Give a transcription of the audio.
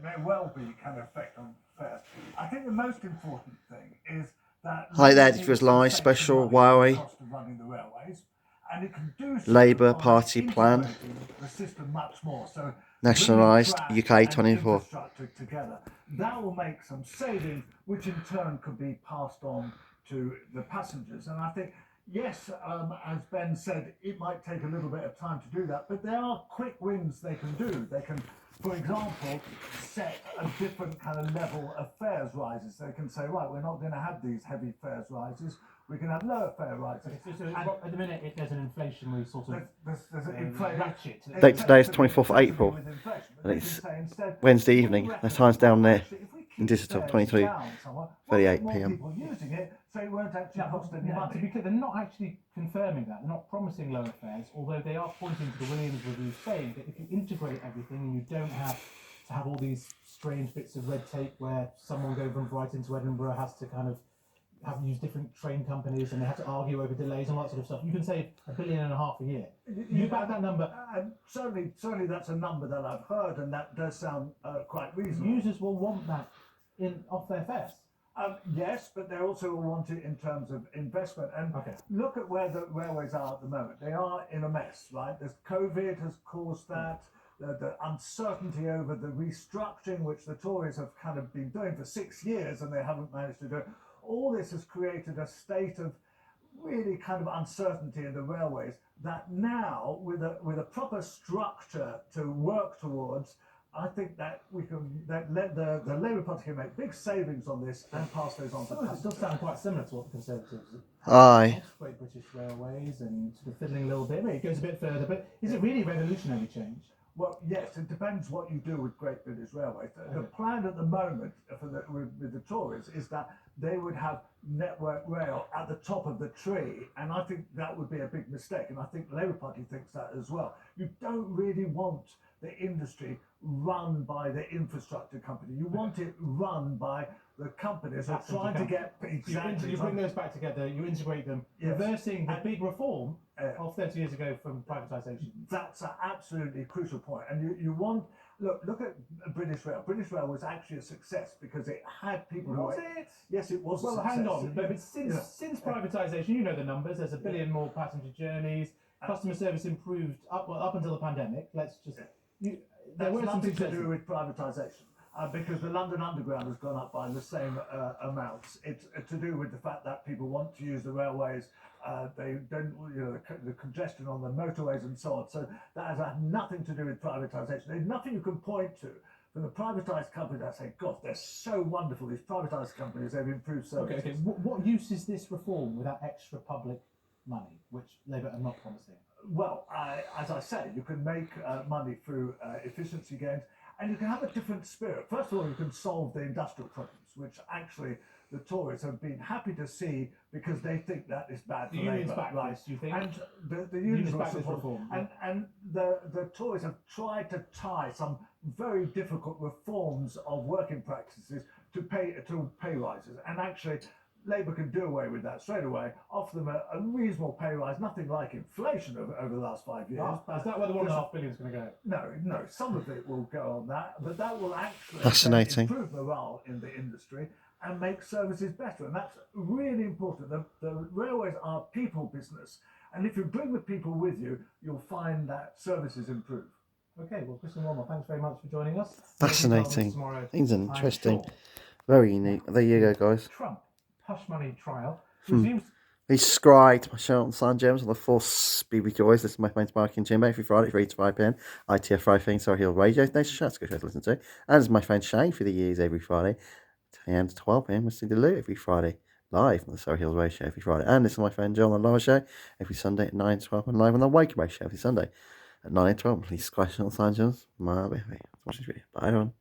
may well be kind of effect on fares. I think the most important thing is that Hi there, this was live special Huawei cost of running the railways, and it can do so Labour by Party plan, integrating the system much more. So nationalised bringing UK track 24. and infrastructure together, that will make some savings, which in turn could be passed on to the passengers. And I think, yes, as Ben said, it might take a little bit of time to do that, but there are quick wins they can do. They can, for example, set a different kind of level of fares rises. They can say, right, we're not going to have these heavy fares rises. We can have lower fare rises. So at the minute, if there's an inflationary sort of there's an ratchet. Date today is 24th of April, and it's Wednesday evening. The time's down there in digital, 22:38 p.m. People using it, so it won't actually cost any money. To be clear, they're not actually confirming that. They're not promising lower fares, although they are pointing to the Williams review saying that if you integrate everything and you don't have to have all these strange bits of red tape where someone going from Brighton to Edinburgh has to kind of have used different train companies and they have to argue over delays and all that sort of stuff, you can save $1.5 billion a year. You back that number? Certainly that's a number that I've heard, and that does sound quite reasonable. Users will want that off their fares. Yes, but they also will want it in terms of investment. And look at where the railways are at the moment. They are in a mess, right? There's COVID has caused that. The uncertainty over the restructuring, which the Tories have kind of been doing for 6 years and they haven't managed to do it. All this has created a state of really kind of uncertainty in the railways that now, with a proper structure to work towards, I think that we can the Labour Party can make big savings on this and pass those on to passengers. It does sound quite similar to what the Conservatives Aye. Great British Railways and sort of fiddling a little bit. It goes a bit further, but is it really revolutionary change? Well, yes, it depends what you do with Great British Railways. The plan at the moment with the Tories is that they would have Network Rail at the top of the tree, and I think that would be a big mistake, and I think the Labour Party thinks that as well. You don't really want the industry run by the infrastructure company. You want it run by the companies who are trying to get exactly. You bring those back together, you integrate them, reversing the big reform of 30 years ago from privatisation. That's an absolutely crucial point. And you want, look at British Rail. British Rail was actually a success because it had people who... Was it? Yes, it was. Well, hang on. But since privatisation, you know the numbers, there's 1 billion more passenger journeys, customer service improved up until the pandemic. Let's just... There was nothing to do with privatisation. Because the London Underground has gone up by the same amounts. It's to do with the fact that people want to use the railways. They don't, the congestion on the motorways and so on. So that has had nothing to do with privatisation. There's nothing you can point to from the privatised companies that say, God, they're so wonderful. These privatised companies, they've improved services. Okay. What use is this reform without extra public money, which Labour are not promising? Well, as I say, you can make money through efficiency gains. And you can have a different spirit. First of all, you can solve the industrial problems, which actually the Tories have been happy to see because they think that is bad for Labour. The unions back this, do you think? And the unions back this reform. And the Tories have tried to tie some very difficult reforms of working practices to pay rises. And actually, Labour can do away with that straight away, offer them a reasonable pay rise, nothing like inflation over the last 5 years. Is that where the $1.5 billion is going to go? No, some of it will go on that, but that will actually improve morale in the industry and make services better. And that's really important. The railways are people business. And if you bring the people with you, you'll find that services improve. Okay, well, Chris and Wilmot, thanks very much for joining us. Fascinating. Things interesting. Very unique. There you go, guys. Trump hush money trial resumes. Please subscribe to my channel on San James on the Force BB Joys. This is my friend's Marking Chamber every Friday, 3 to 5 p.m. ITF Friday thing, Sorry Hill Radio. Nation Shots, go to listen to. And it's my friend Shane for the years every Friday, 10 a.m. to 12 p.m. Listening to Lou every Friday, live on the Sorry Hills Radio Show every Friday. And this is my friend John on the Lower Show every Sunday at 9 to 12 and live on the Wake Radio Show every Sunday at 9 to 12. Please subscribe to San James. My baby. Watch this video. Bye, everyone.